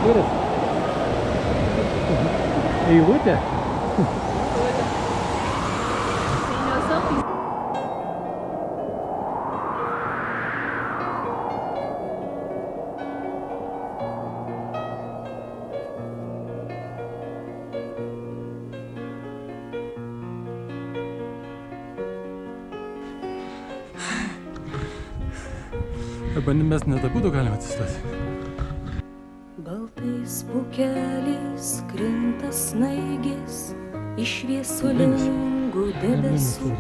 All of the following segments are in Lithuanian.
turit? Eilutė? Mes net abudu galime atsistoti. Baltais pūkeliais krinta snaigės iš šviesulingų debesų.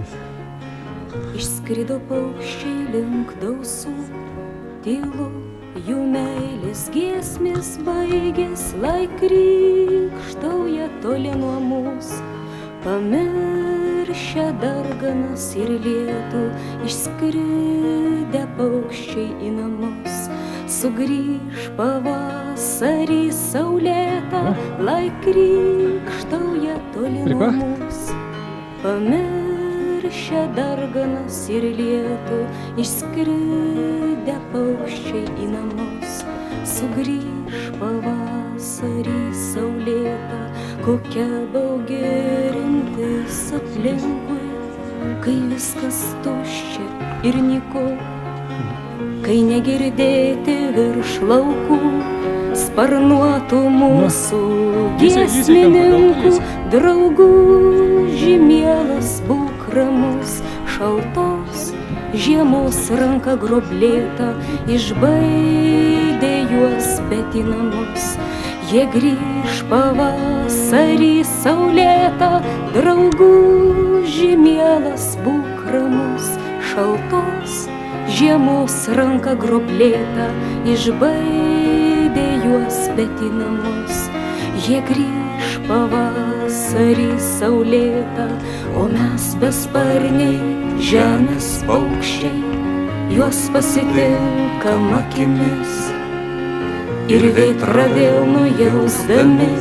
Išskrido paukščiai link dausų, tylu jų meilės giesmės baigės, lai krykštauja toli nuo mūsų. Pamiršę darganas ir lietų, išskridę paukščiai į namus. Sugrįž pavasarį saulėtą, lai krykštauja toli nuo mūsų. Pamiršę darganas ir lietų, išskridę paukščiai į namus. Sugrįž pavasarį saulėtą, kokia baugi rimtis aplinkui, kai viskas tuščia ir nyku, kai negirdėti virš laukų sparnuotų mūsų giesmininkų. Drauguži mielas, būk ramus, šaltos žiemos ranka groblėta išbaidė juos bet į namus. Jie grįž pavasarį saulėtą, drauguži mielas, būk ramus, šaltos žiemos ranka groblėta išbaidė juos bet į namus. Jie grįž pavasarį saulėtą, o mes besparniai žemės paukščiai, juos pasitinkam akimis. Ir vėtrą vėl nujausdami,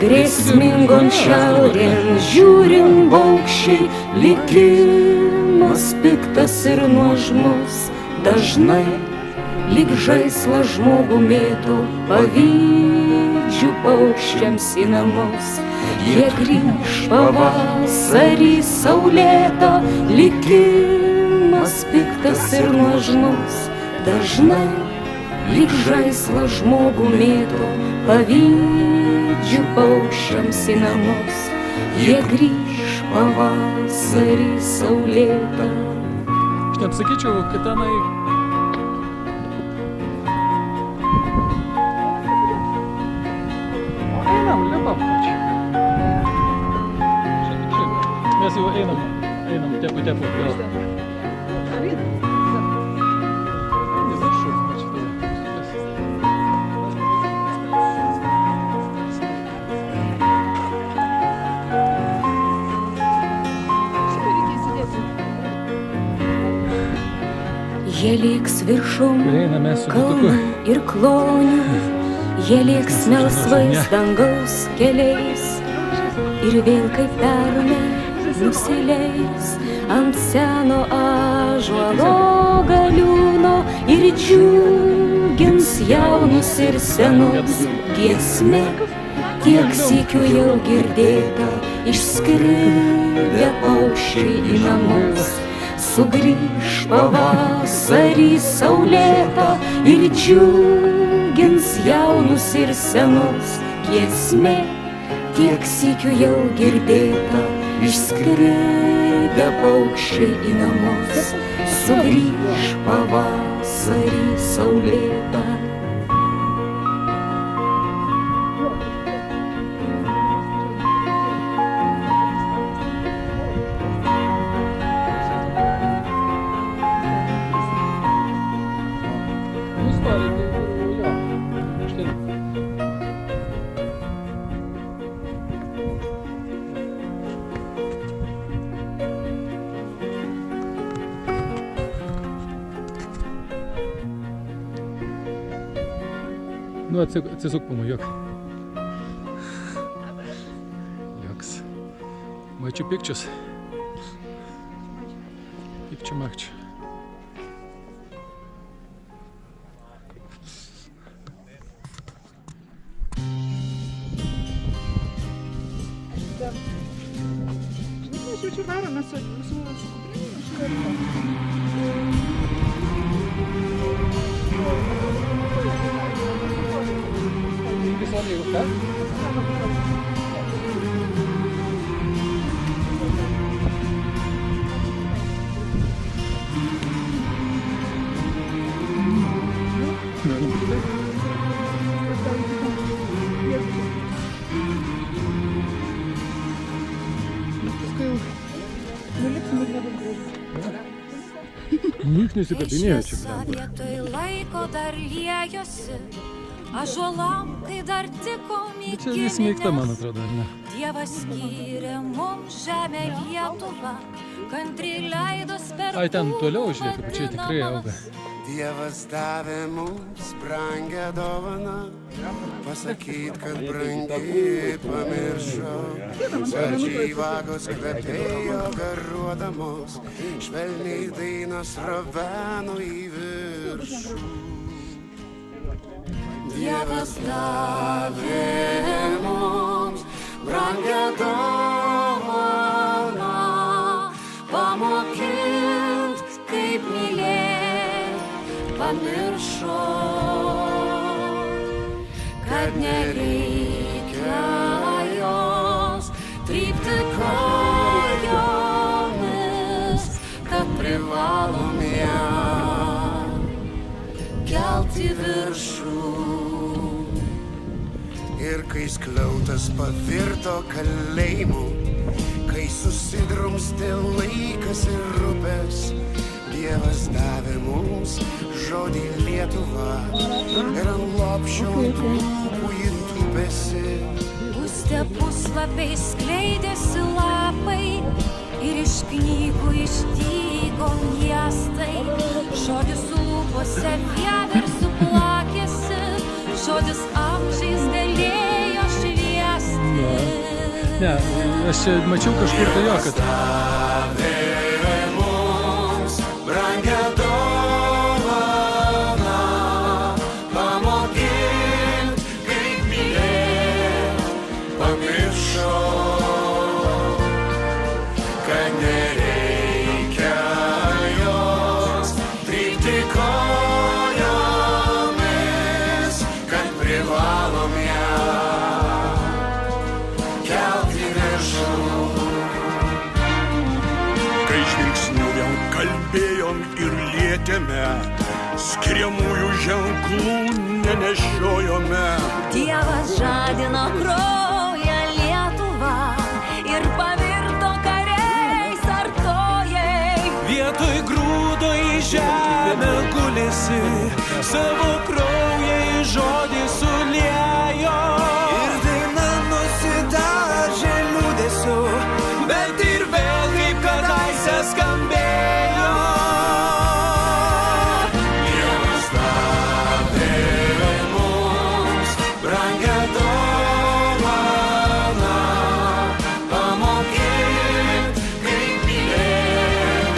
grėsmingon šiaurėn žiūrim paukščiai. Likimas piktas ir nuožmus, dažnai lyg žaislą žmogų mėto, pavydžiu paukščiams į namus. Jie grįž pavasarį saulėtą, likimas piktas ir nuožmus, dažnai lyg žaislą žmogų mėto, pavydžiu paukščiams į namus. Jie grįž pavasarį saulėtą. Aš net sakyčiau, kad tenai... Einam, lipam. Mes jau einam, tepu vėl. Jie liks viršum kalnų ir klonių, jie liks melsvais dangaus keliais ir vėl kaip pernai nusileis ant seno ąžuolo galiūno ir džiugins jaunus ir senus. Giesmė tiek sykių jau girdėta, išskridę paukščiai į namus. Sugrįž pavasarį saulėtą ir džiugins jaunus ir senus. Giesmė tiek sykių jau girdėta, išskridę paukščiai į namus. Sugrįž pavasarį saulėtą. Nu, atsisuk pamojuok. Joks. Mačiu pikčius. Pikčiu makčiu. Хочу гарно на свого Ніг не sikabinėjo čia. Vietoj laiko dar liejosi, ąžuolam, kai dar tiko Čia vis mėgta, man mykinės. atrodo, ar ne? Dievas skyrė mums žemę Lietuvą, kantriai leidos per Ai, ten toliau žiūrėk, čia tikrai auga. Dievas davė mums brangę dovaną, pasakyt, kad brangiai pamiršau. Saldžiai vagos kvepėjo garuodamos, švelniai dainos raveno į viršų. Dievas davė mums brangę dovaną, pamokint, kaip mylėt, pamiršau, kad nereikia jos trypti kojomis, kad privalom ją kelti viršų. Ir kai skliautas pavirto kalėjimu, kai susidrumstė laikas ir rūpes, Dievas davė mums žodį Lietuva ir ant lopšio lūpų ji tūpėsi. Pustė puslapiai skleidėsi lapai ir iš knygų išdygo miestai. Žodis lūpose vieversiu plakėsi, žodis amžiais galėjo šviesti. Ne, aš čia mačiau kažkur tai jo, kad Brangią dovaną, pamokint, kaip mylėt, pamiršau, kad nereikia jos trypti kojomis, kad privalom ją kelti viršų. Kai žvilgsniujam, kalbėjom ir lietėme, skiriamųjų ženklų nenešiojome. Dievas žadino kraują Lietuvą ir pavirto kariais artojai. Vietoj grūdo į žemę gulėsi, savo kraują į žodį suliejo. Ir daina nusidažė liūdesiu, bet ir vėl kaip kadaise skambėjo. Dievas davė mums brangę dovaną, pamokint, kaip mylėt,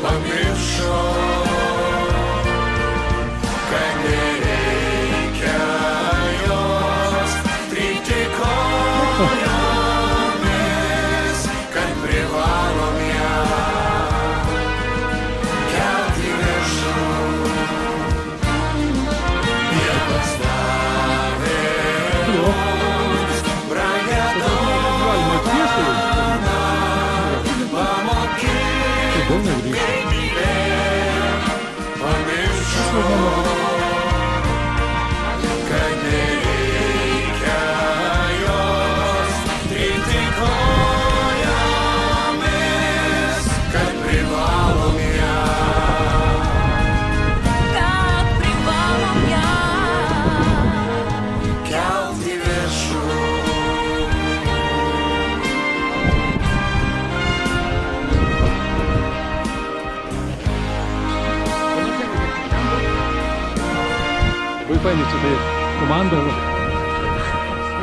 pamiršau, kad nereikia jos trypti kojomis, kad privalom ją kelti viršų. Dievas davė mums brangę galima tiesiai. dovaną, pamokint, Gal negrįžti. kaip mylėt, pamiršau, kad nereikia jos trypti kojomis, kad privalom ją Kad privalom ją kelti viršų. Labai fainai čia tai komanda.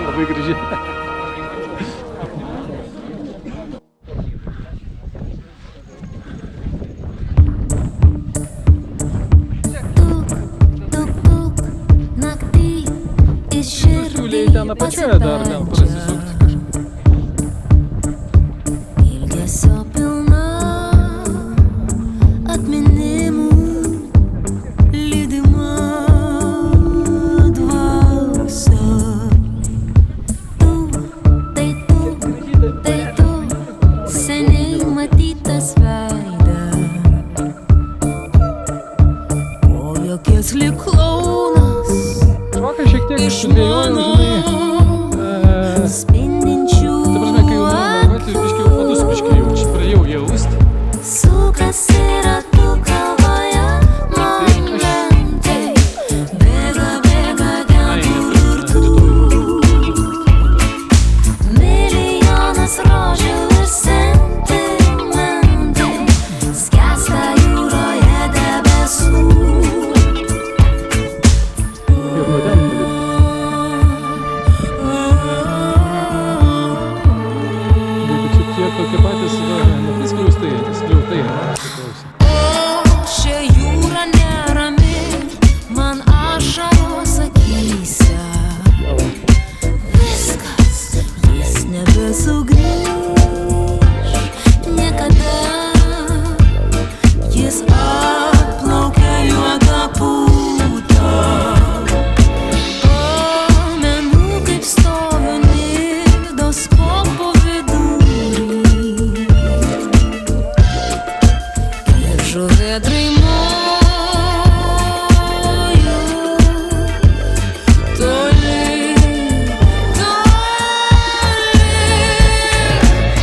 Labai graži. Tuk-tuk naktį iš Siūlė į ten apačioje dar ten prasisukti kažkaip. Ilgesio Sukės lyg klaunas Vakar šiek tiek iš sudvėjojau, žinai. mano spindinčių Ta prasme, kai jau nuolat, biškiai padus, biškiai jau čia pradėjau jaust. Sukasi ratu galvoje momentai Bėga, bėga ten kur ir tu Milijonas rožių ir sentimentai Skęsta jūroje debesų Jau nuo ten palikti. Jeigu čia tie tokie patys, ne tai skliaustai, tai skliautai, ne? Priklauso. Šia jūra nerami, man ašaros akyse Viskas, jis nebesugrįš niekada Jis atplaukia juoda pūta Pamenu, kaip stoviu Nidos kopo vidury Ir žuvėdrai moju toli, toli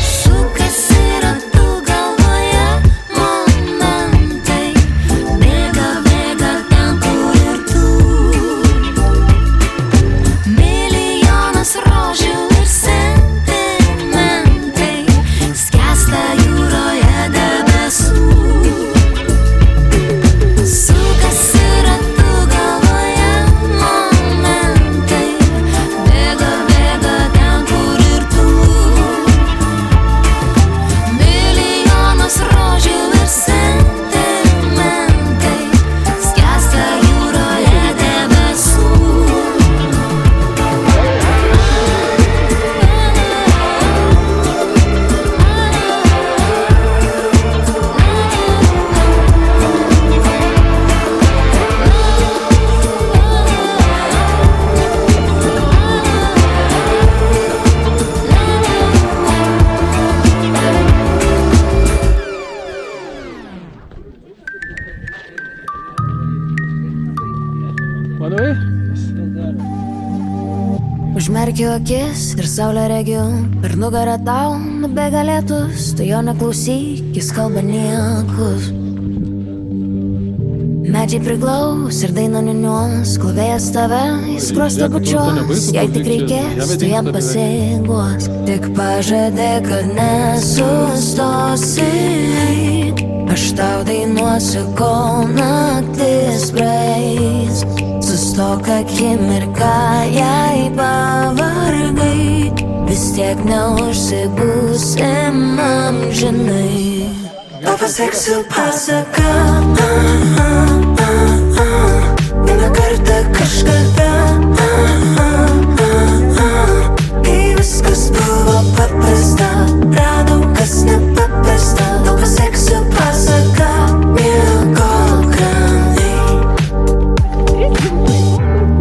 Sukasi ratu galvoje momentai Bėga, bėga ten kur ir tu Milijonas rožių ir sentimentai Skęsta jūroje debesų Sukasi ratu galvoje momentai Bėga, bėga ten kur ir tu Milijonas rožių ir sentimentai Skęsta jūroje debesų Manai? Užmerkiu akis ir saulę regiu Per nugarą tau nubėga lietus Tu jo neklausyk, jis kalba niekus Medžiai priglaus ir daina niuniuos Kol vėjas tave į skruostą bučiuos Jei tik reikės, tu jam pasiguos Tik pažadėk, kad nesustosi Aš tau dainuosiu, kol naktis praeis Sustok akimirką, jei pavargai Vis tiek neužsibūsim amžinai Tau pasieksiu pasaką Vieną kartą kažkada Kai viskas buvo paprasta Radau, kas nepaprasta Tau pasieksiu pasaką Miegok ramiai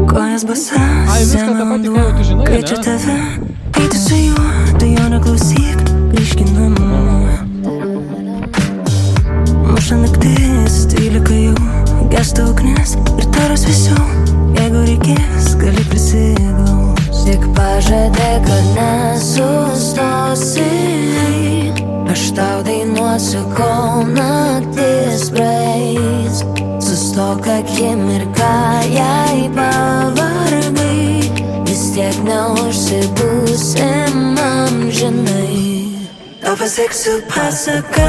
Kojas basas, Ai, viską tą patį, ką jau tu žinai, Kviečia ne? tave, eiti su juo Tu jo neklausyk, grįžk į namo Muša naktis, 12 jau Gęsta ugnis ir taros visų Jeigu reikės, gali prisiglaus Tik pažadėk, kad nesustosi Aš tau dainuosiu, kol naktis praeis Sustok akimirką, jei pavargai Vis tiek neužsibūsim amžinai Tau pasieksiu pasaką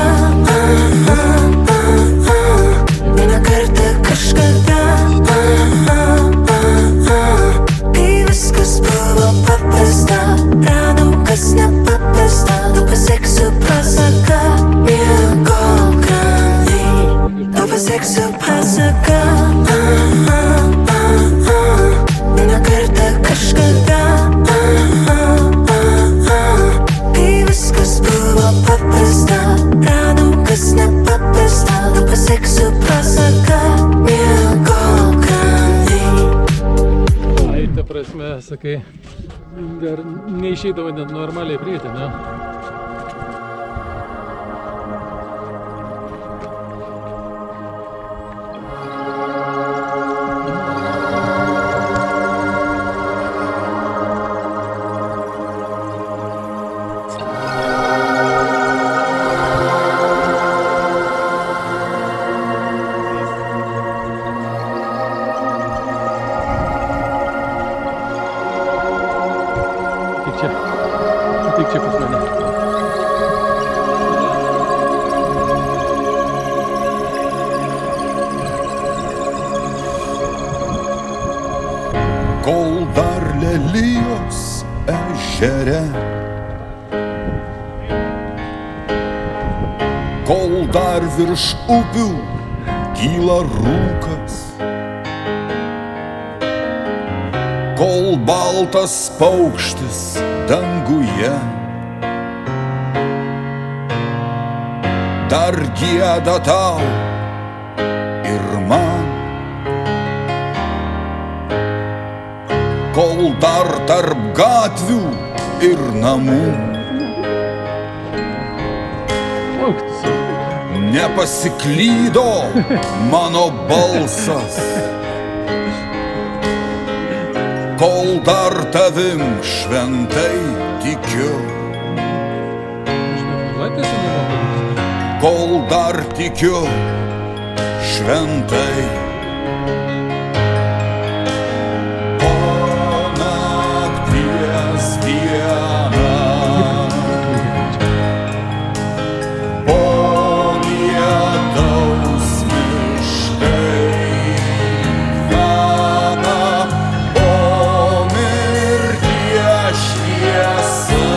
Vieną kartą kažkada Kai viskas buvo paprasta Radau, kas nepaprasta Tau pasieksiu pasaką Miegok ramiai Tau pasieksiu pasaką Vieną kartą kažkada Kai viskas buvo paprasta Radau, kas nepaprasta Tau pasieksiu pasaką Miegok ramiai Ai, ta prasme, sakai, dar neišeidavo net normaliai prieiti, ne? kol dar lelijos ežere, kol dar virš upių kyla rūkas, kol baltas paukštis danguje dar gieda tau ir man, kol dar tarp gatvių ir namų nepasiklydo mano balsas, kol dar tavim šventai tikiu, kol dar tikiu šventai. O nakties dieną, po lietaus miškai gyvena, o mirties šviesa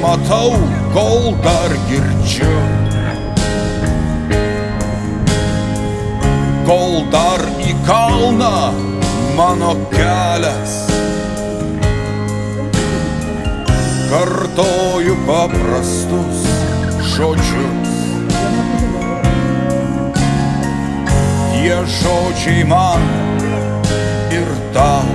matau, kol dar girdžiu, kol dar į kalną mano kelias, kartoju paprastus žodžius. Tie žodžiai man ir tau.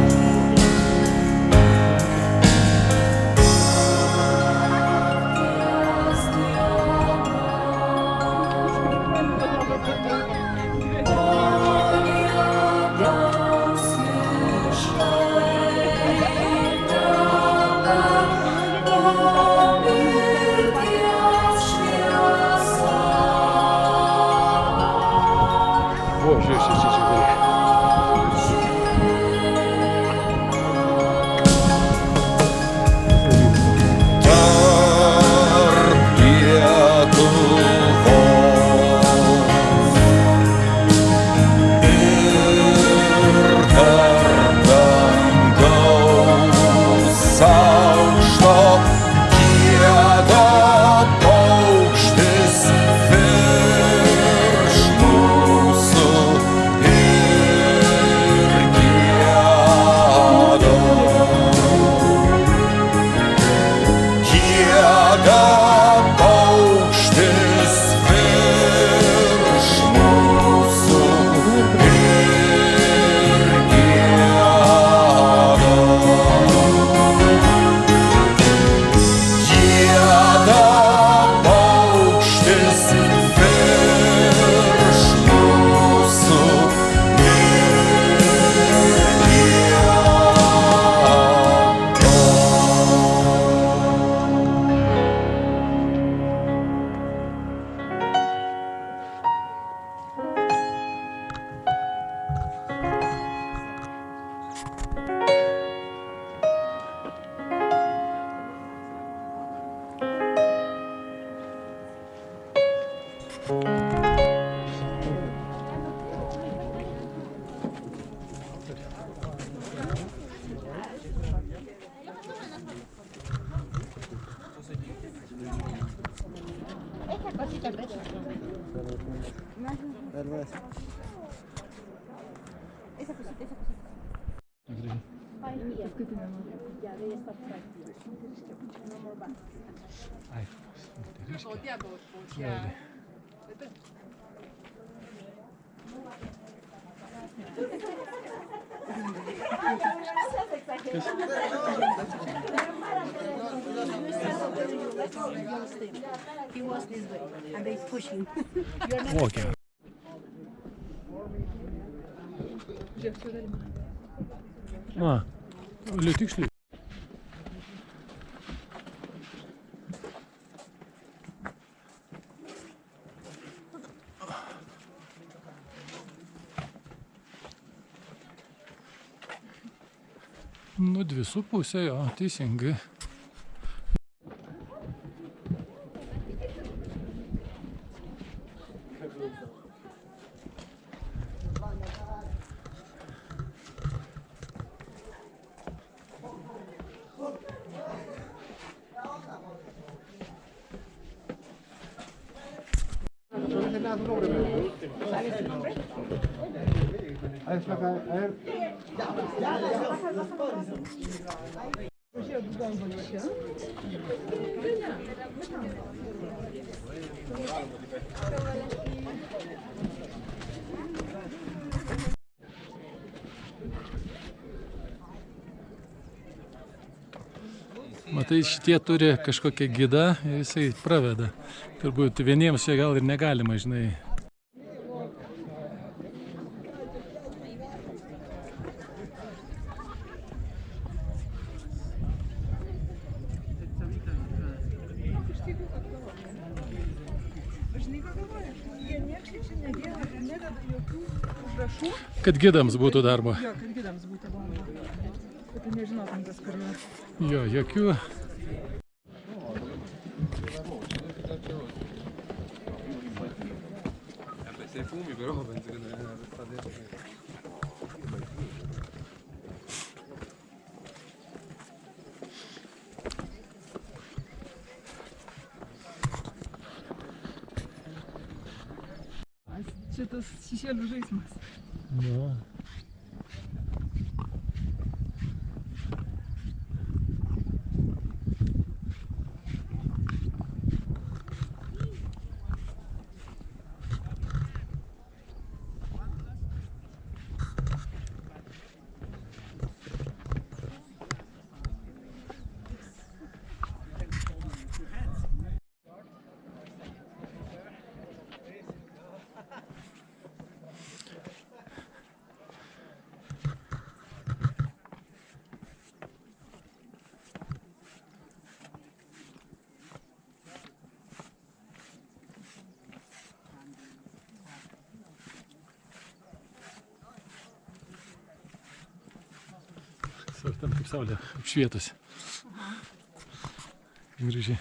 He was this way, and they push him. Okei. Oli tiksliai. Nu, 2,5, jo, teisingai. Matai, šitie turi kažkokią gidą ir jisai praveda. Turbūt vieniems čia gal ir negalima, žinai. Kad gidams būtų darbo. Jo, kad gidams būtų darbo. Kad tu nežinotum, kas kur yra. Jo, jokių. Čia tas šešėlių žaismas. Jo. Ten kaip saulė apšvietusi. Gražiai.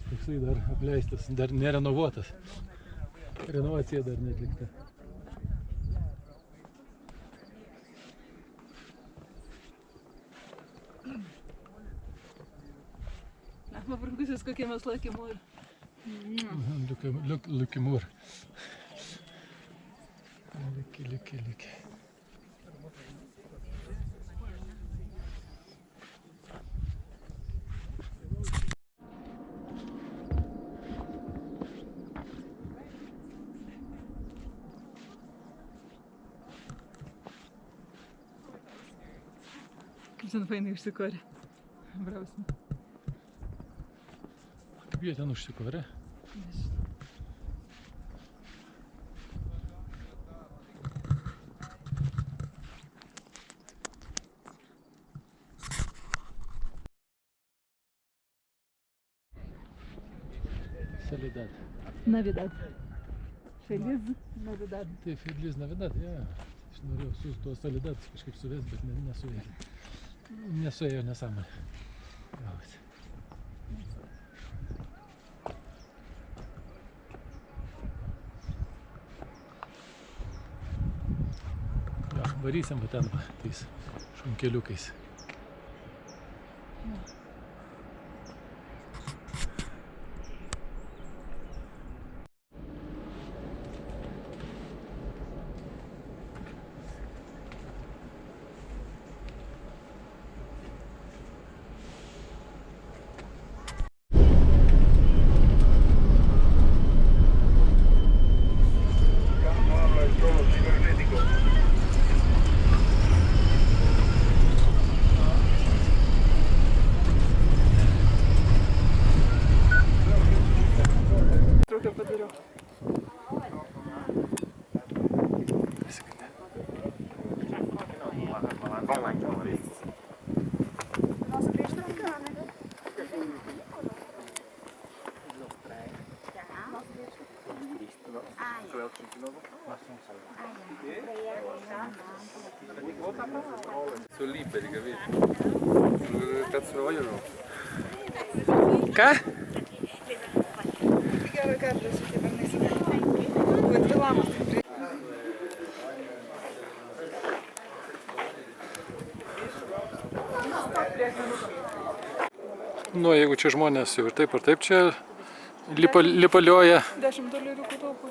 Toksai dar apleistas, dar nerenovuotas. Renovacija dar neatlikta. Brangusis, kokie mes Lucky Moor. Lucky Moor. Liuki. Kaip ten fainai užsikorė. Brausim. Kaip jie ten užsikorė? Солидат. Navidad. Feliz Navidad. Tai Feliz Navidad, jo. Aš norėjau su tuo Solidad kažkaip suvest, bet nesuėjo. Nesuėjo nesąmonė. Gavosi. Jo, varysim va ten va, tais šunkeliukais. Sono liberi, capito? Che cazzo vogliono? Ką? Gerą kadrą šitie permesi. Vat vilamas. Nu, jeigu čia žmonės jau ir taip čia lipalioja. 10 dolerių taupo.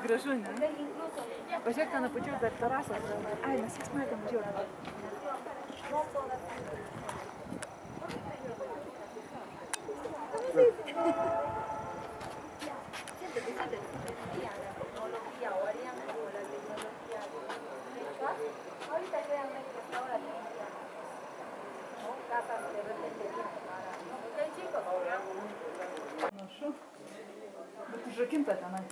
Gražu, ne? Pažiūrėk ten apačiau dar terasas. Ai, mes jas matėm, žiūrėk. Bet užrakinta tenai.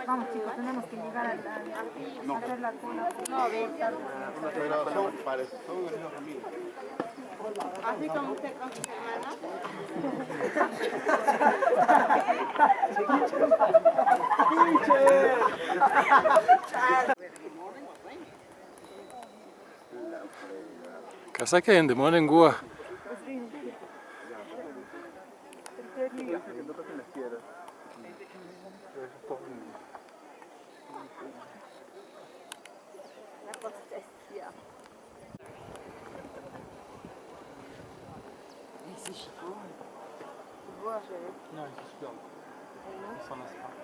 Vamos chicos, tenemos que llegar a hacer la cola. Así como usted con sus hermanos. Ką sakė, in the morning buvo. No, it's just gone. It's on the spot.